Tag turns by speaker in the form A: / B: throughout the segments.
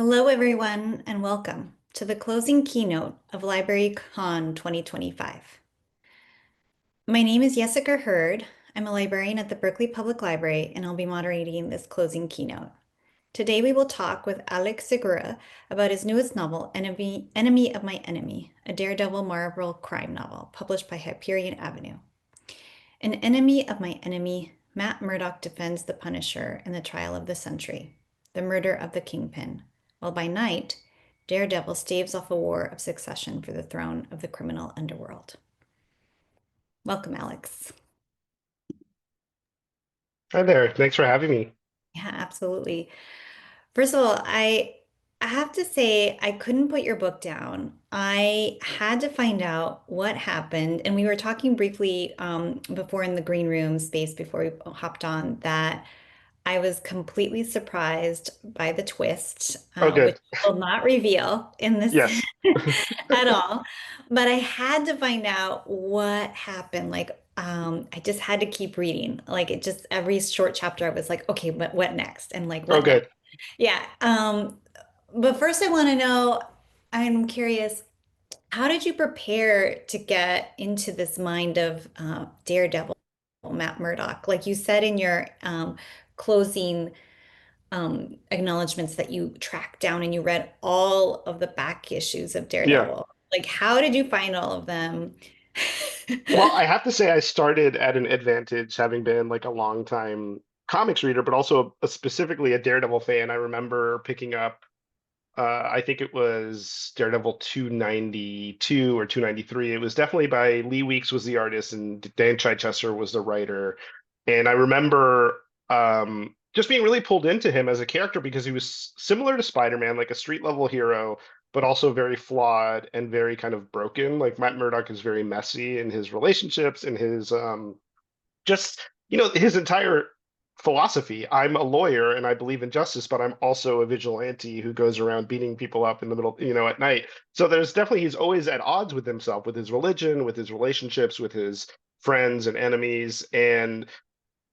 A: Hello, everyone, and welcome to the closing keynote of LibraryCon 2025. My name is Yesica Hurd. I'm a librarian at the Berkeley Public Library, and I'll be moderating this closing keynote. Today, we will talk with Alex Segura about his newest novel, Enemy of My Enemy, a Daredevil Marvel Crime Novel, published by Hyperion Avenue. An enemy of my enemy, Matt Murdock defends the Punisher in the trial of the century, the murder of the Kingpin, while by night, Daredevil staves off a war of succession for the throne of the criminal underworld. Welcome, Alex.
B: Hi there. Thanks for having me.
A: Yeah, absolutely. First of all, I have to say I couldn't put your book down. I had to find out what happened, and we were talking briefly before in the green room space before we hopped on that I was completely surprised by the twist,
B: Oh,
A: which
B: good.
A: I will not reveal in this
B: Yes.
A: at all. But I had to find out what happened. I just had to keep reading. Like it just every short chapter, I was like, okay, but what next? And like,
B: Oh,
A: what next?
B: good.
A: Yeah. But first, I want to know, I'm curious, how did you prepare to get into this mind of Daredevil, Matt Murdock? Like you said in your closing acknowledgments that you tracked down and you read all of the back issues of
B: Yeah.
A: Daredevil. Like, how did you find all of them?
B: Well, I have to say I started at an advantage having been like a long time comics reader, but also specifically a Daredevil fan. I remember picking up I think it was Daredevil 292 or 293. It was definitely by Lee Weeks was the artist and Dan Chichester was the writer. And I remember just being really pulled into him as a character because he was similar to Spider-Man, like a street level hero, but also very flawed and very kind of broken. Like Matt Murdock is very messy in his relationships and his just his entire philosophy. I'm a lawyer and I believe in justice, but I'm also a vigilante who goes around beating people up in the middle, at night. So there's definitely he's always at odds with himself, with his religion, with his relationships, with his friends and enemies. And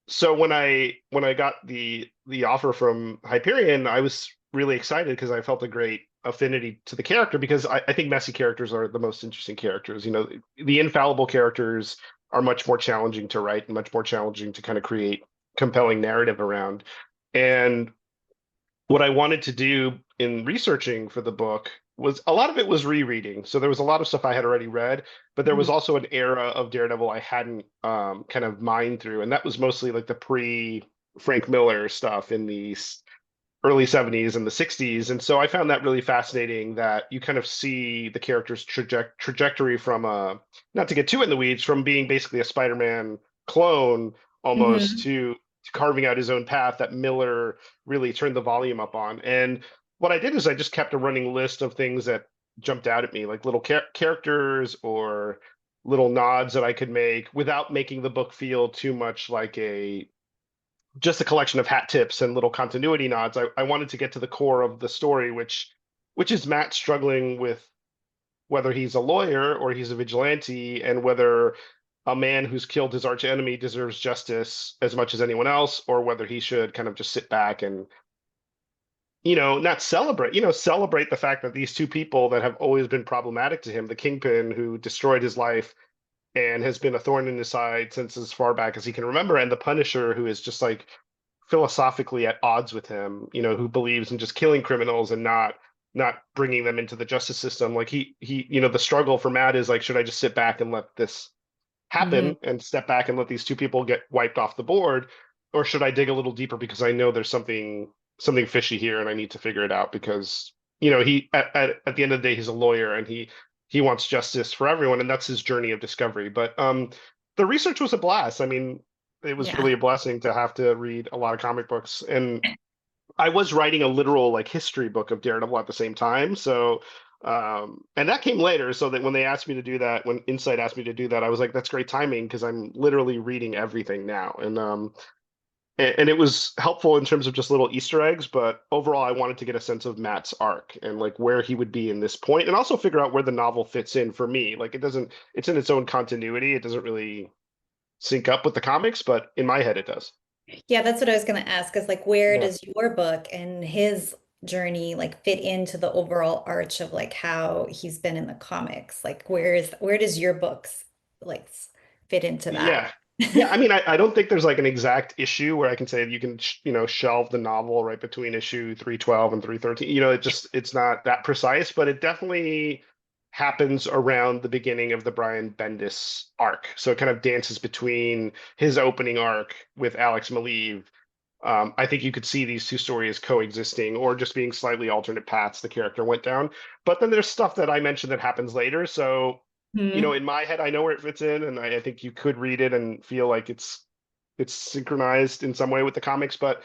B: so when I got the offer from Hyperion, I was really excited because I felt a great affinity to the character because I think messy characters are the most interesting characters. The infallible characters are much more challenging to write and much more challenging to kind of create compelling narrative around. And what I wanted to do in researching for the book was a lot of it was rereading. So there was a lot of stuff I had already read, but there was
A: Mhm.
B: also an era of Daredevil I hadn't kind of mined through, and that was mostly like the pre Frank Miller stuff in the early 70s and the 60s. And so I found that really fascinating that you kind of see the character's trajectory from not to get too in the weeds, from being basically a Spider-Man clone almost
A: Mhm.
B: to carving out his own path that Miller really turned the volume up on. And what I did is I just kept a running list of things that jumped out at me, like little characters or little nods that I could make without making the book feel too much like a just a collection of hat tips and little continuity nods. I wanted to get to the core of the story, which is Matt struggling with whether he's a lawyer or he's a vigilante, and whether a man who's killed his arch enemy deserves justice as much as anyone else, or whether he should kind of just sit back and not celebrate, celebrate the fact that these two people that have always been problematic to him, the Kingpin who destroyed his life and has been a thorn in his side since as far back as he can remember, and the Punisher who is just like philosophically at odds with him, who believes in just killing criminals and not bringing them into the justice system. Like the struggle for Matt is like, should I just sit back and let this
A: Mhm.
B: happen and step back and let these two people get wiped off the board, or should I dig a little deeper because I know there's something fishy here and I need to figure it out because he at the end of the day he's a lawyer and he wants justice for everyone, and that's his journey of discovery. But the research was a blast. I mean, it was
A: Yeah.
B: really a blessing to have to read a lot of comic books, and I was writing a literal like history book of Daredevil at the same time. So and that came later, so that when they asked me to do that, when Insight asked me to do that, I was like, that's great timing because I'm literally reading everything now. And it was helpful in terms of just little Easter eggs, but overall I wanted to get a sense of Matt's arc and like where he would be in this point, and also figure out where the novel fits in for me. Like it's in its own continuity. It doesn't really sync up with the comics, but in my head it does.
A: Yeah, that's what I was going to ask is like, where
B: Yeah.
A: does your book and his journey like fit into the overall arch of like how he's been in the comics? Like where does your books like fit into that?
B: Yeah. Yeah, I mean, I don't think there's like an exact issue where I can say you can, shelve the novel right between issue 312 and 313. It's not that precise, but it definitely happens around the beginning of the Brian Bendis arc. So it kind of dances between his opening arc with Alex Maleev. I think you could see these two stories coexisting or just being slightly alternate paths the character went down. But then there's stuff that I mentioned that happens later. So
A: Hmm.
B: in my head, I know where it fits in, and I think you could read it and feel like it's synchronized in some way with the comics. But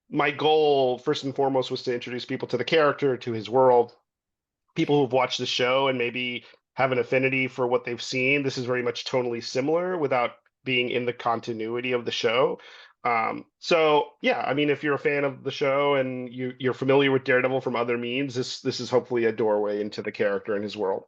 B: my goal, first and foremost, was to introduce people to the character, to his world, people who've watched the show and maybe have an affinity for what they've seen. This is very much tonally similar without being in the continuity of the show. So yeah, I mean, if you're a fan of the show and you're familiar with Daredevil from other means, this is hopefully a doorway into the character and his world.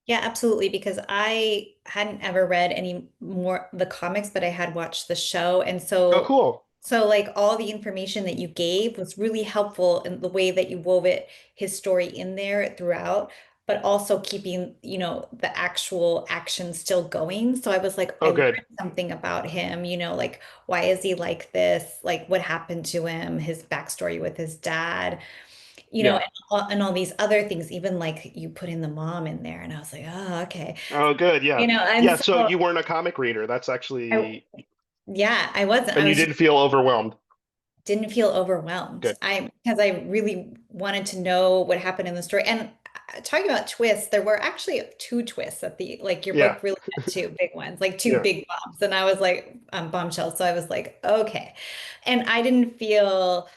A: Yeah, absolutely. Because I hadn't ever read any more the comics, but I had watched the show. And
B: Oh,
A: so,
B: cool.
A: so like all the information that you gave was really helpful in the way that you wove his story in there throughout, but also keeping, the actual action still going. So I was like, I
B: Oh,
A: learned
B: good.
A: something about him, like why is he like this? Like what happened to him, his backstory with his dad
B: Yeah.
A: and all these other things, even like you put in the mom in there, and I was like, oh, okay.
B: Oh, good. Yeah.
A: And
B: Yeah. So
A: so
B: you weren't a comic reader. That's
A: I,
B: actually,
A: yeah, I wasn't. I
B: and you
A: was just
B: didn't feel overwhelmed.
A: didn't feel overwhelmed.
B: Good.
A: Because I really wanted to know what happened in the story. And talking about twists, there were actually two twists at the like your
B: Yeah.
A: book really had two big ones, like two
B: Yeah.
A: big bombs. And I was like, bombshells. So I was like, okay. And I didn't feel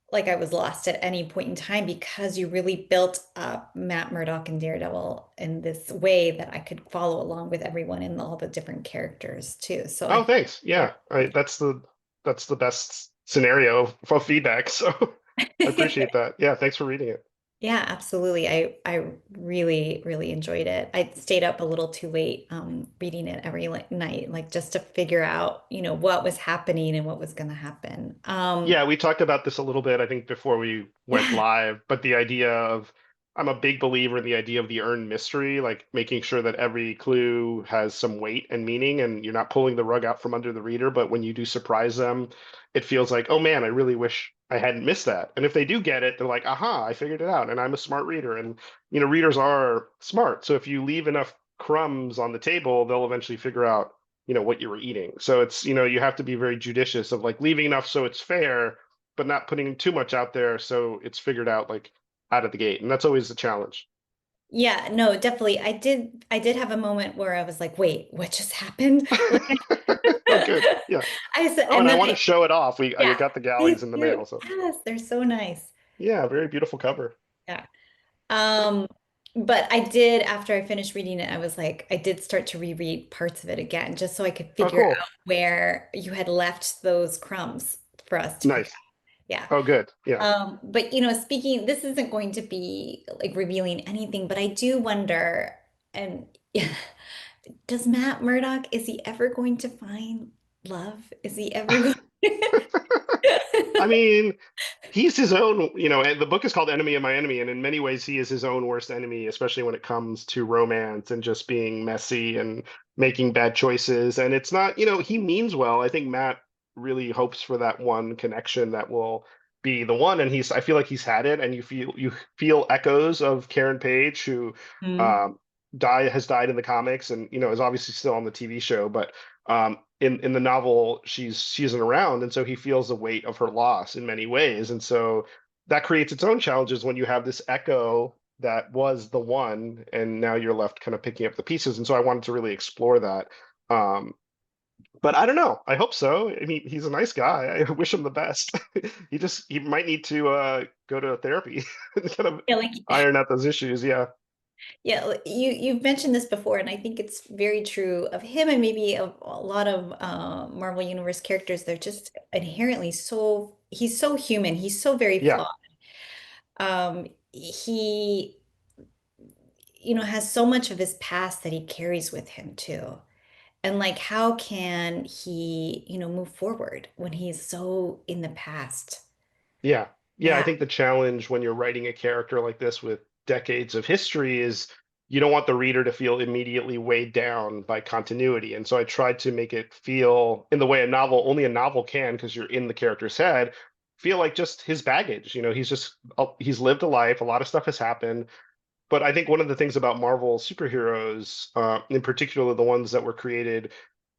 A: like I was lost at any point in time because you really built up Matt Murdock and Daredevil in this way that I could follow along with everyone and all the different characters too. So
B: Oh,
A: I
B: thanks. Yeah. That's the best scenario for feedback. So I appreciate that. Yeah. Thanks for reading it.
A: yeah, absolutely. I really, really enjoyed it. I stayed up a little too late reading it every night, like just to figure out, what was happening and what was going to happen.
B: Yeah, we talked about this a little bit, I think, before we went
A: Yeah.
B: live, but the idea of I'm a big believer in the idea of the earned mystery, like making sure that every clue has some weight and meaning, and you're not pulling the rug out from under the reader. But when you do surprise them, it feels like, oh man, I really wish I hadn't missed that. And if they do get it, they're like, aha, I figured it out, and I'm a smart reader. And readers are smart. So if you leave enough crumbs on the table, they'll eventually figure out what you were eating. So it's you have to be very judicious of like leaving enough so it's fair, but not putting too much out there so it's figured out like out of the gate. And that's always the challenge.
A: Yeah, no, definitely. I did have a moment where I was like, wait, what just happened? Like
B: Oh, good. Yeah.
A: I said,
B: Oh,
A: and
B: and I
A: then
B: want to show it off. We
A: yeah,
B: got the galleys
A: please
B: in the
A: do.
B: mail, so
A: Yes, they're so nice.
B: yeah, very beautiful cover.
A: Yeah. Um, but I did, after I finished reading it, I was like, I did start to reread parts of it again, just so I could
B: Oh,
A: figure out
B: cool.
A: where you had left those crumbs for us to pick
B: Nice.
A: up. Yeah.
B: Oh, good. Yeah.
A: But speaking, this isn't going to be like revealing anything, but I do wonder, and does Matt Murdock, is he ever going to find love? Is he ever going
B: I mean, he's his own, and the book is called Enemy of My Enemy, and in many ways he is his own worst enemy, especially when it comes to romance and just being messy and making bad choices. And it's not, he means well. I think Matt really hopes for that one connection that will be the one. And I feel like he's had it, and you feel echoes of Karen Page, who
A: Hmm.
B: um has died in the comics and is obviously still on the TV show, but in the novel she isn't around, and so he feels the weight of her loss in many ways, and so that creates its own challenges when you have this echo that was the one and now you're left kind of picking up the pieces. And so I wanted to really explore that. But I don't know, I hope so. I mean, he's a nice guy. I wish him the best. He might need to go to therapy and kind of
A: Yeah, like
B: iron out those issues. Yeah.
A: yeah, you've mentioned this before, and I think it's very true of him and maybe of a lot of Marvel Universe characters. They're just inherently he's so human. He's so very
B: Yeah.
A: flawed. He, has so much of his past that he carries with him too. And like, how can he, move forward when he's so in the past?
B: Yeah. Yeah, I
A: Yeah.
B: think the challenge when you're writing a character like this with decades of history is you don't want the reader to feel immediately weighed down by continuity. And so I tried to make it feel in the way a novel, only a novel can, because you're in the character's head, feel like just his baggage. He's lived a life, a lot of stuff has happened. But I think one of the things about Marvel superheroes, in particular the ones that were created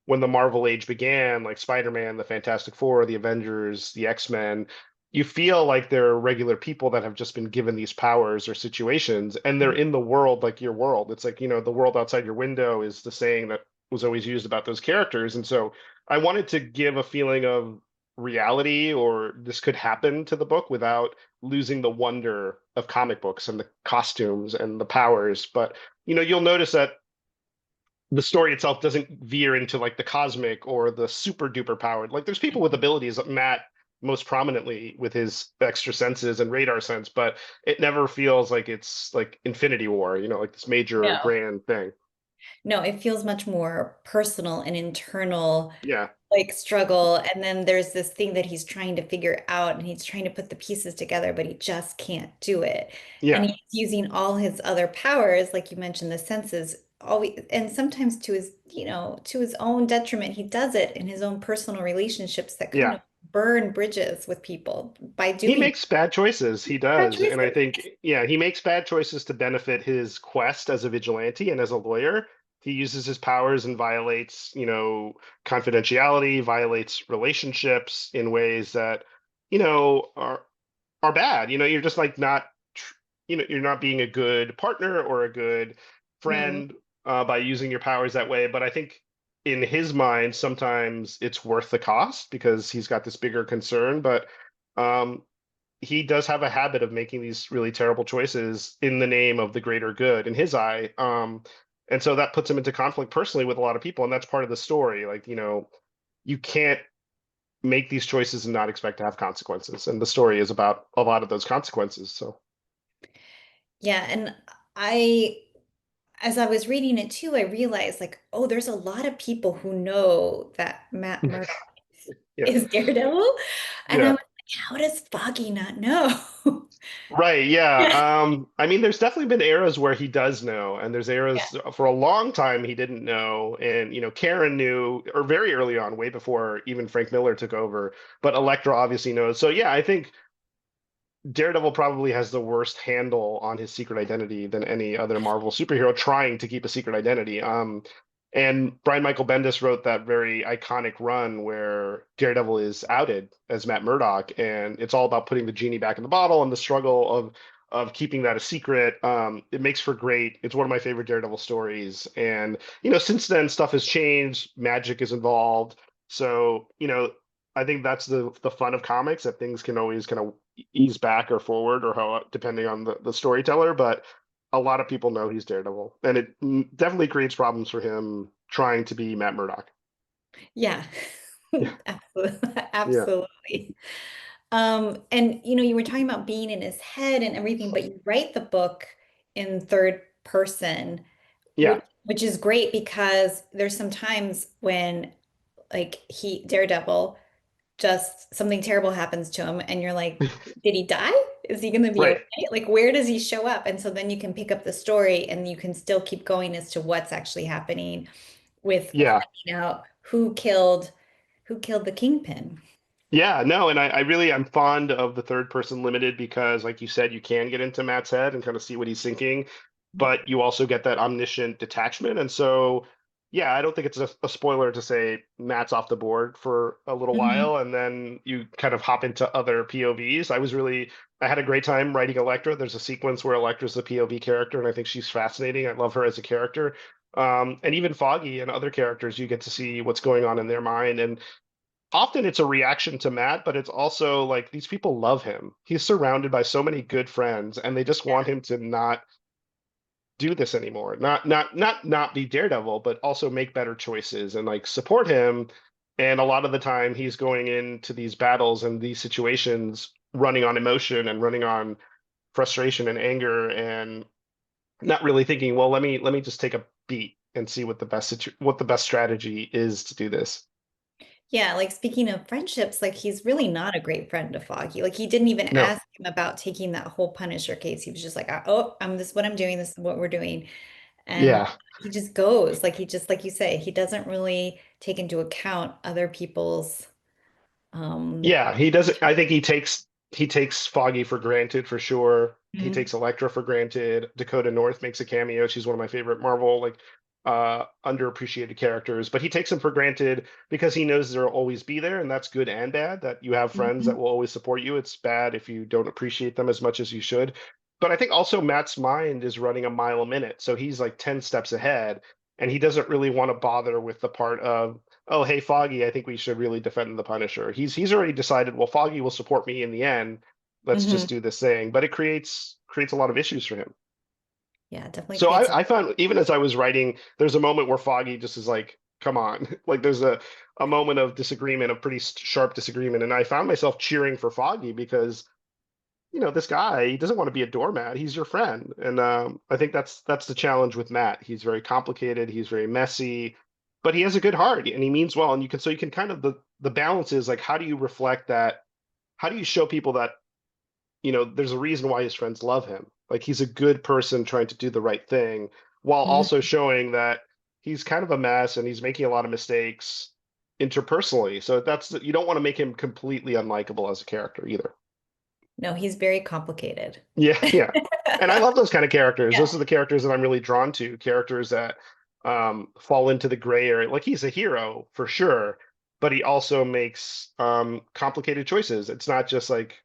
B: when the Marvel age began, like Spider-Man, the Fantastic Four, the Avengers, the X-Men, you feel like they're regular people that have just been given these powers or situations, and they're in the world like your world. It's like, the world outside your window is the saying that was always used about those characters. And so I wanted to give a feeling of reality or this could happen to the book without losing the wonder of comic books and the costumes and the powers. But you'll notice that the story itself doesn't veer into like the cosmic or the super duper powered. Like there's people with abilities, Matt most prominently with his extra senses and radar sense, but it never feels like it's like Infinity War, like this major
A: No.
B: grand thing.
A: No, it feels much more personal and internal,
B: Yeah.
A: like struggle. And then there's this thing that he's trying to figure out and he's trying to put the pieces together, but he just can't do it. And
B: Yeah.
A: he's using all his other powers, like you mentioned, the senses, always, and sometimes to his, to his own detriment, he does it in his own personal relationships that kind
B: Yeah.
A: of burn bridges with people by
B: He
A: doing
B: makes bad choices. He
A: bad
B: does. And I
A: choices.
B: think, yeah, he makes bad choices to benefit his quest as a vigilante and as a lawyer. He uses his powers and violates, confidentiality, violates relationships in ways that, are bad. You're just like not, you're not being a good partner or a good
A: Mm,
B: friend by using your powers that way. But I think in his mind, sometimes it's worth the cost because he's got this bigger concern. But um, he does have a habit of making these really terrible choices in the name of the greater good in his eye. And so that puts him into conflict personally with a lot of people, and that's part of the story. Like, you can't make these choices and not expect to have consequences. And the story is about a lot of those consequences. So,
A: yeah, and I as I was reading it too, I realized like, oh, there's a lot of people who know that Matt Murdock
B: yeah,
A: is Daredevil. And I
B: yeah.
A: was like, how does Foggy not know?
B: Right,
A: Yeah.
B: yeah. I mean, there's definitely been eras where he does know, and there's
A: Yeah.
B: eras for a long time he didn't know. And, Karen knew, or very early on, way before even Frank Miller took over, but Elektra obviously knows. So, yeah, I think Daredevil probably has the worst handle on his secret identity than any other Marvel superhero trying to keep a secret identity. And Brian Michael Bendis wrote that very iconic run where Daredevil is outed as Matt Murdock, and it's all about putting the genie back in the bottle and the struggle of keeping that a secret. It makes for great. It's one of my favorite Daredevil stories, and since then stuff has changed. Magic is involved, so I think that's the fun of comics that things can always kind of ease back or forward or how depending on the storyteller. But a lot of people know he's Daredevil, and it definitely creates problems for him trying to be Matt Murdock.
A: Yeah.
B: Yeah,
A: Absolutely.
B: yeah,
A: Absolutely. And you were talking about being in his head and everything, but you write the book in third person,
B: yeah,
A: which is great because there's some times when like Daredevil just something terrible happens to him and you're like, did he die? Is he going to be
B: right,
A: okay? Like, where does he show up? And so then you can pick up the story and you can still keep going as to what's actually happening with
B: yeah.
A: finding out who killed the kingpin.
B: Yeah, no, and I'm fond of the third person limited because, like you said, you can get into Matt's head and kind of see what he's thinking, but you also get that omniscient detachment. And so, yeah, I don't think it's a spoiler to say Matt's off the board for a little
A: Mhm.
B: while, and then you kind of hop into other POVs. I had a great time writing Elektra. There's a sequence where Elektra's the POV character, and I think she's fascinating. I love her as a character. And even Foggy and other characters, you get to see what's going on in their mind. And often it's a reaction to Matt, but it's also like these people love him. He's surrounded by so many good friends, and they just want him to not do this anymore. Not be Daredevil, but also make better choices and like support him. And a lot of the time he's going into these battles and these situations running on emotion and running on frustration and anger and not really thinking, well, let me just take a beat and see what the best strategy is to do this.
A: Yeah, like speaking of friendships, like he's really not a great friend to Foggy. Like he didn't even
B: No.
A: ask him about taking that whole Punisher case. He was just like, "Oh, this is what I'm doing. This is what we're doing." And
B: Yeah.
A: he just goes. Like he just, like you say, he doesn't really take into account other people's um
B: Yeah, he doesn't. I think he takes Foggy for granted for sure. He
A: Mhm.
B: takes Elektra for granted. Dakota North makes a cameo. She's one of my favorite Marvel underappreciated characters, but he takes them for granted because he knows they'll always be there, and that's good and bad. That you have friends that
A: Mhm.
B: will always support you. It's bad if you don't appreciate them as much as you should. But I think also Matt's mind is running a mile a minute, so he's like 10 steps ahead, and he doesn't really want to bother with the part of, oh, hey, Foggy, I think we should really defend the Punisher. He's already decided, well, Foggy will support me in the end. Let's just
A: Mhm.
B: do this thing. But it creates a lot of issues for him.
A: Yeah, it definitely
B: So
A: creates.
B: I found even as I was writing, there's a moment where Foggy just is like, come on. Like there's a moment of disagreement, of pretty sharp disagreement. And I found myself cheering for Foggy because this guy, he doesn't want to be a doormat. He's your friend. And I think that's the challenge with Matt. He's very complicated. He's very messy, but he has a good heart and he means well. And you can kind of the balance is like, how do you reflect that? How do you show people that, there's a reason why his friends love him? Like he's a good person trying to do the right thing while also
A: Mhm.
B: showing that he's kind of a mess and he's making a lot of mistakes interpersonally. So you don't want to make him completely unlikable as a character either.
A: No, he's very complicated.
B: Yeah, yeah. And I love those kind of characters.
A: Yeah.
B: Those are the characters that I'm really drawn to, characters that fall into the gray area. Like he's a hero for sure, but he also makes complicated choices. It's not just like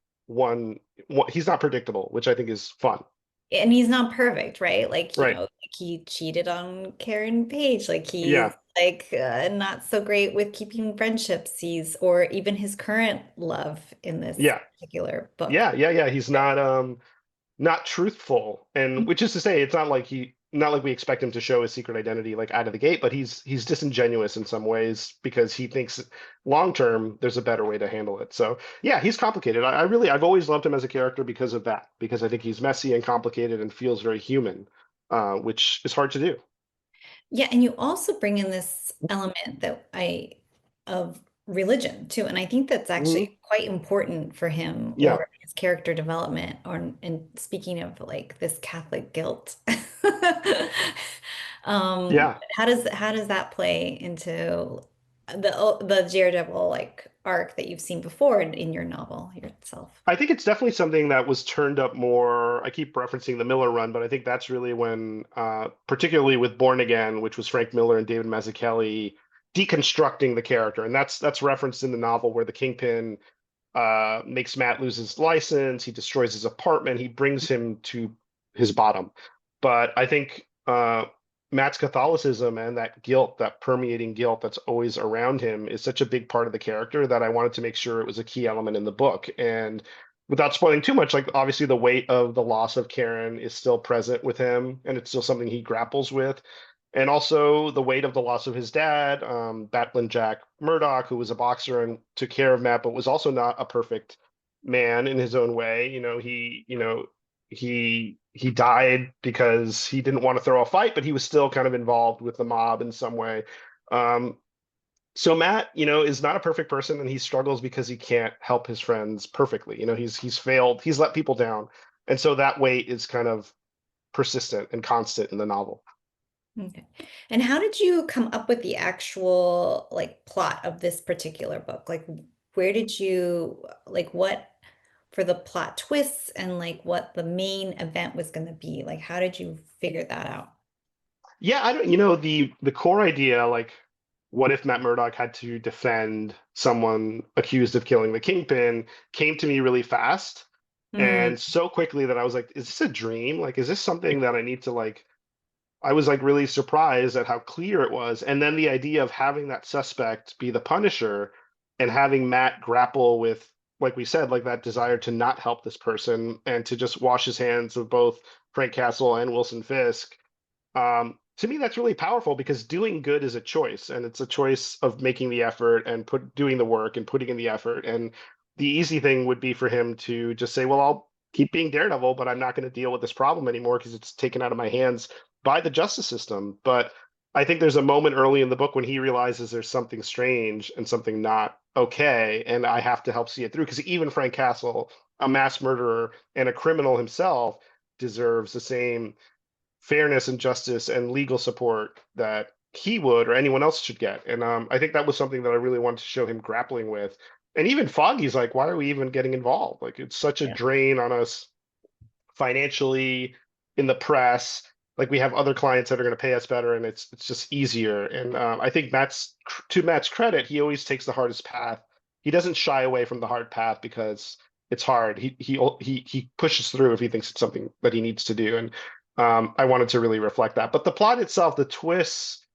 B: he's not predictable, which I think is fun.
A: And he's not perfect, right? Like,
B: Right.
A: like he cheated on Karen Page. Like he's
B: Yeah.
A: like not so great with keeping friendships. Or even his current love in this
B: Yeah.
A: particular book.
B: Yeah. He's not truthful, and which is to say it's not like we expect him to show his secret identity like out of the gate, but he's disingenuous in some ways because he thinks long term there's a better way to handle it. So yeah, he's complicated. I've always loved him as a character because of that, because I think he's messy and complicated and feels very human, which is hard to do.
A: Yeah, and you also bring in this element of religion too, and I think that's
B: Hmm.
A: actually quite important for him
B: Yeah.
A: or his character development. And speaking of like this Catholic guilt,
B: Yeah.
A: how does that play into the Daredevil like arc that you've seen before in your novel yourself?
B: I think it's definitely something that was turned up more. I keep referencing the Miller run, but I think that's really when, particularly with Born Again, which was Frank Miller and David Mazzucchelli deconstructing the character, and that's referenced in the novel where the Kingpin makes Matt lose his license, he destroys his apartment, he brings him to his bottom. But I think Matt's Catholicism and that guilt, that permeating guilt that's always around him, is such a big part of the character that I wanted to make sure it was a key element in the book. And without spoiling too much, like obviously the weight of the loss of Karen is still present with him, and it's still something he grapples with. And also the weight of the loss of his dad, Batlin Jack Murdoch, who was a boxer and took care of Matt, but was also not a perfect man in his own way. He died because he didn't want to throw a fight, but he was still kind of involved with the mob in some way. Um, so Matt, is not a perfect person, and he struggles because he can't help his friends perfectly. He's failed, he's let people down, and so that weight is kind of persistent and constant in the novel.
A: Okay. And how did you come up with the actual like plot of this particular book? Like where did you like what for the plot twists and like what the main event was going to be? Like how did you figure that out?
B: Yeah, I don't, the core idea, like, what if Matt Murdock had to defend someone accused of killing the Kingpin, came to me really fast
A: Mm,
B: and so quickly that I was like, is this a dream? Like, is this something that I need to like? I was like really surprised at how clear it was. And then the idea of having that suspect be the Punisher and having Matt grapple with, like we said, like that desire to not help this person and to just wash his hands of both Frank Castle and Wilson Fisk, to me that's really powerful because doing good is a choice, and it's a choice of making the effort and doing the work and putting in the effort. And the easy thing would be for him to just say, well, I'll keep being Daredevil, but I'm not going to deal with this problem anymore because it's taken out of my hands by the justice system. But I think there's a moment early in the book when he realizes there's something strange and something not okay, and I have to help see it through because even Frank Castle, a mass murderer and a criminal himself, deserves the same fairness and justice and legal support that he would or anyone else should get. And I think that was something that I really wanted to show him grappling with. And even Foggy's like, why are we even getting involved? Like, it's such a
A: Yeah.
B: drain on us financially, in the press. Like we have other clients that are going to pay us better, and it's just easier. And I think to Matt's credit, he always takes the hardest path. He doesn't shy away from the hard path because it's hard. He pushes through if he thinks it's something that he needs to do. And I wanted to really reflect that. But the plot itself, the twists,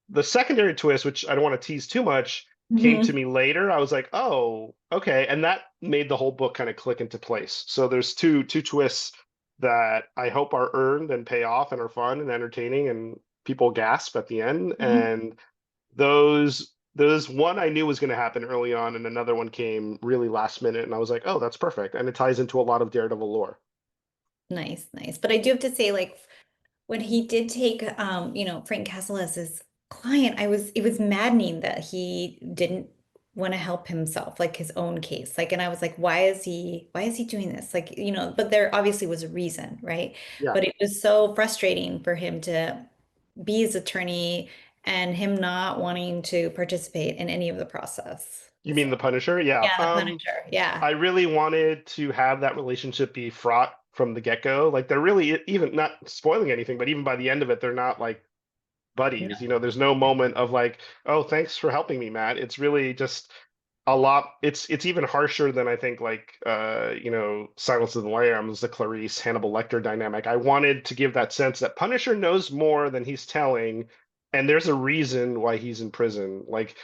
B: the secondary twist, which I don't want to tease too much, came to
A: Hmm.
B: me later. I was like, oh, okay, and that made the whole book kind of click into place. So there's two twists that I hope are earned and pay off and are fun and entertaining and people gasp at the end.
A: Hmm.
B: And those one I knew was going to happen early on, and another one came really last minute, and I was like, oh, that's perfect, and it ties into a lot of Daredevil lore.
A: Nice, nice. But I do have to say, like, when he did take Frank Castle as his client, it was maddening that he didn't want to help himself, like his own case. Like, and I was like, why is he doing this? Like, but there obviously was a reason, right?
B: Yeah.
A: But it was so frustrating for him to be his attorney and him not wanting to participate in any of the process.
B: You
A: So,
B: mean the Punisher? Yeah.
A: yeah, the Punisher. Yeah.
B: I really wanted to have that relationship be fraught from the get-go. Like they're really even not spoiling anything, but even by the end of it, they're not like
A: No.
B: buddies. There's no moment of like, oh, thanks for helping me, Matt. It's really just a lot. It's even harsher than I think like Silence of the Lambs, the Clarice Hannibal Lecter dynamic. I wanted to give that sense that Punisher knows more than he's telling, and there's a reason why he's in prison. Like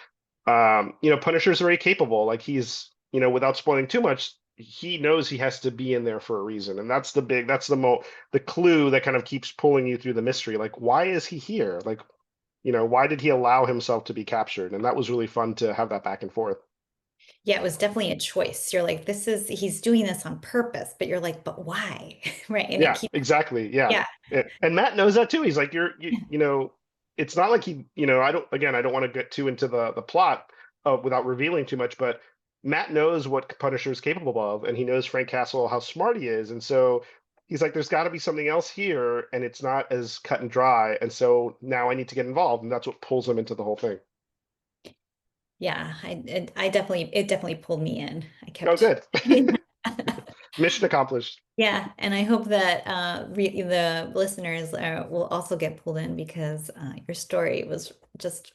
B: Punisher's very capable. Like without spoiling too much, he knows he has to be in there for a reason. And that's the clue that kind of keeps pulling you through the mystery. Like, why is he here? Like, why did he allow himself to be captured? And that was really fun to have that back and forth.
A: Yeah, it was definitely a choice. You're like, he's doing this on purpose, but you're like, but why? Right. And it
B: Yeah,
A: keeps,
B: exactly. Yeah.
A: yeah,
B: And Matt knows that too. He's like, it's not like I don't want to get too into the plot without revealing too much, but Matt knows what Punisher is capable of, and he knows Frank Castle how smart he is. And so he's like, there's got to be something else here, and it's not as cut and dry. And so now I need to get involved. And that's what pulls him into the whole thing.
A: yeah. It definitely pulled me in. I
B: Oh,
A: kept,
B: good. Mission accomplished.
A: yeah. And I hope that the listeners will also get pulled in because your story was just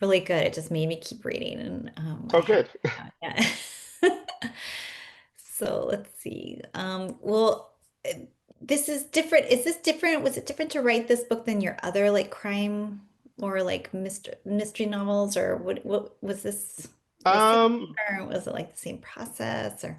A: really good. It just made me keep reading, and I
B: Oh,
A: have,
B: good.
A: yeah. So let's see. Well, this is different. Is this different? Was it different to write this book than your other like crime or like mystery novels, or what was this the same,
B: Um,
A: or was it like the same process or?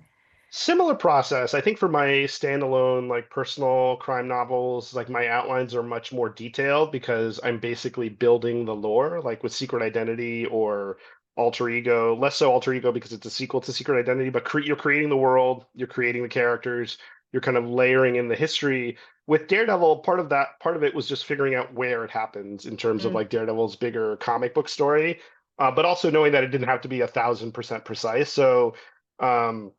B: Similar process. I think for my standalone, like personal crime novels, like my outlines are much more detailed because I'm basically building the lore, like with Secret Identity or Alter Ego. Less so Alter Ego because it's a sequel to Secret Identity, but you're creating the world, you're creating the characters, you're kind of layering in the history. With Daredevil, part of it was just figuring out where it happens in terms of
A: Mm,
B: like Daredevil's bigger comic book story, but also knowing that it didn't have to be 1,000% precise. So. Um,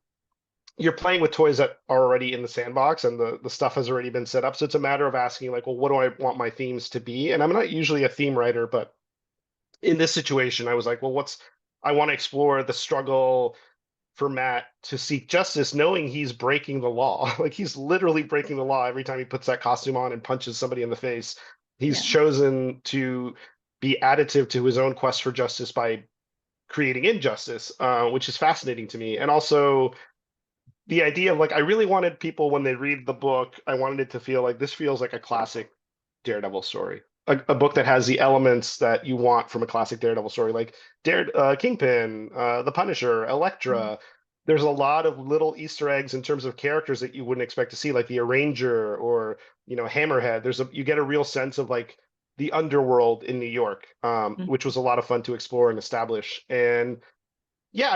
B: you're playing with toys that are already in the sandbox and the stuff has already been set up. So it's a matter of asking, like, well, what do I want my themes to be? And I'm not usually a theme writer, but in this situation, I was like, well, I want to explore the struggle for Matt to seek justice, knowing he's breaking the law. Like he's literally breaking the law every time he puts that costume on and punches somebody in the face. He's
A: yeah,
B: chosen to be additive to his own quest for justice by creating injustice, which is fascinating to me. And also, the idea of like I really wanted people when they read the book, I wanted it to feel like this feels like a classic Daredevil story. A book that has the elements that you want from a classic Daredevil story, like Kingpin, the Punisher,
A: mm,
B: Elektra. There's a lot of little Easter eggs in terms of characters that you wouldn't expect to see, like the Arranger or Hammerhead. You get a real sense of like the underworld in New York,
A: mm,
B: which was a lot of fun to explore and establish. And yeah,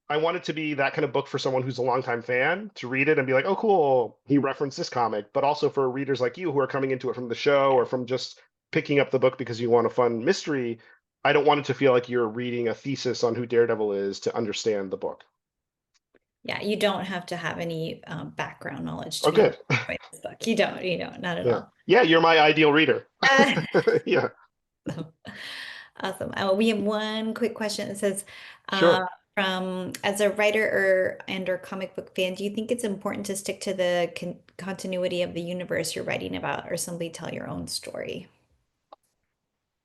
B: I want it to be that kind of book for someone who's a longtime fan to read it and be like, oh, cool, he referenced this comic, but also for readers like you who are coming into it from the show or from just picking up the book because you want a fun mystery, I don't want it to feel like you're reading a thesis on who Daredevil is to understand the book.
A: Yeah, you don't have to have any background knowledge to
B: Oh,
A: be able
B: good.
A: to enjoy this book. You don't, not at
B: Yeah.
A: all.
B: Yeah, you're my ideal reader. Yeah,
A: Awesome. We have one quick question. It says,
B: sure.
A: from as a writer or comic book fan, do you think it's important to stick to the continuity of the universe you're writing about, or simply tell your own story?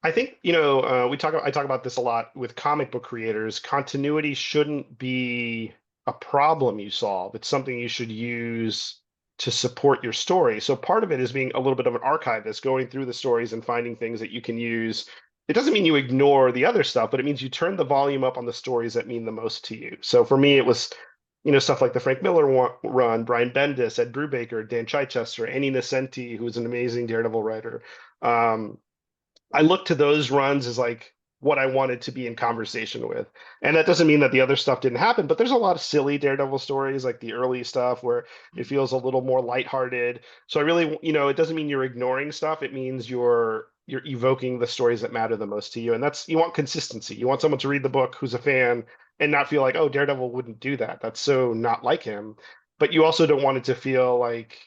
B: I think, I talk about this a lot with comic book creators. Continuity shouldn't be a problem you solve. It's something you should use to support your story. So part of it is being a little bit of an archivist, going through the stories and finding things that you can use. It doesn't mean you ignore the other stuff, but it means you turn the volume up on the stories that mean the most to you. So for me, it was, stuff like the Frank Miller run, Brian Bendis, Ed Brubaker, Dan Chichester, Annie Nocenti, who's an amazing Daredevil writer. Um, I look to those runs as like what I wanted to be in conversation with. And that doesn't mean that the other stuff didn't happen, but there's a lot of silly Daredevil stories, like the early stuff where it feels a little more lighthearted. So I really, it doesn't mean you're ignoring stuff. It means you're evoking the stories that matter the most to you. And that's, you want consistency. You want someone to read the book who's a fan and not feel like, oh, Daredevil wouldn't do that. That's so not like him. But you also don't want it to feel like,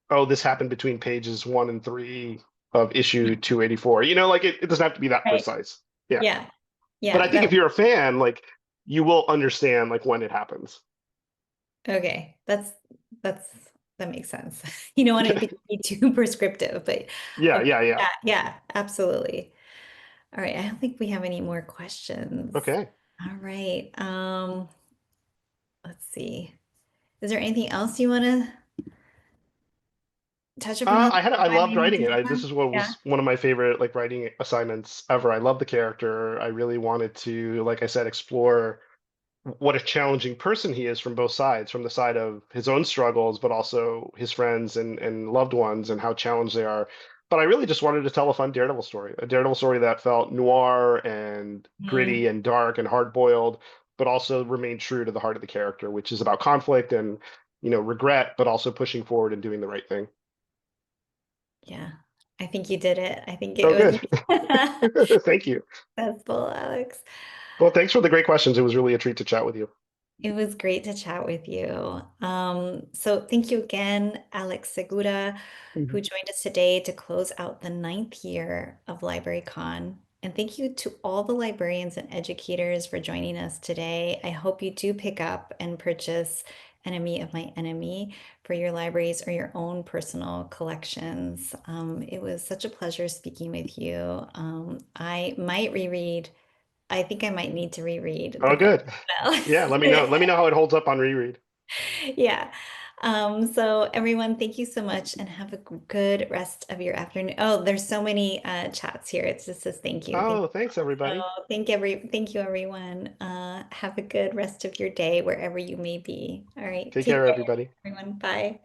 B: oh, this happened between pages 1 and 3 of issue 284. Like it doesn't have to be that
A: Right.
B: precise. Yeah.
A: Yeah.
B: But
A: Yeah.
B: I think if you're a fan, like you will understand like when it happens.
A: Okay. That's that makes sense. You don't want it to be too prescriptive, but
B: Yeah,
A: okay.
B: yeah, yeah.
A: Yeah, yeah, absolutely. All right. I don't think we have any more questions.
B: Okay.
A: All right. Let's see. Is there anything else you want to touch upon
B: I
A: before I
B: loved
A: move on
B: writing
A: to
B: it.
A: this
B: This
A: one?
B: is what
A: Yeah.
B: was one of my favorite like writing assignments ever. I love the character. I really wanted to, like I said, explore what a challenging person he is from both sides, from the side of his own struggles, but also his friends and loved ones and how challenged they are. But I really just wanted to tell a fun Daredevil story, a Daredevil story that felt noir and
A: Mm,
B: gritty and dark and hard-boiled, but also remained true to the heart of the character, which is about conflict and, regret, but also pushing forward and doing the right thing.
A: yeah. I think you did it. I think it
B: Oh,
A: was
B: good. Thank you.
A: successful, Alex.
B: Well, thanks for the great questions. It was really a treat to chat with you.
A: It was great to chat with you. So thank you again, Alex Segura, who
B: Mhm.
A: joined us today to close out the ninth year of LibraryCon. And thank you to all the librarians and educators for joining us today. I hope you do pick up and purchase Enemy of My Enemy for your libraries or your own personal collections. It was such a pleasure speaking with you. I might reread I think I might need to reread
B: Oh,
A: the
B: good.
A: Crime
B: Yeah, let me know.
A: Novel.
B: Let me know how it holds up on reread.
A: Yeah. So everyone, thank you so much and have a good rest of your afternoon. Oh, there's so many chats here. It just says thank you. Thank
B: Oh,
A: you.
B: thanks,
A: So
B: everybody.
A: thank you everyone. Have a good rest of your day wherever you may be. All right.
B: Take
A: Take
B: care,
A: care,
B: everybody.
A: everyone. Bye.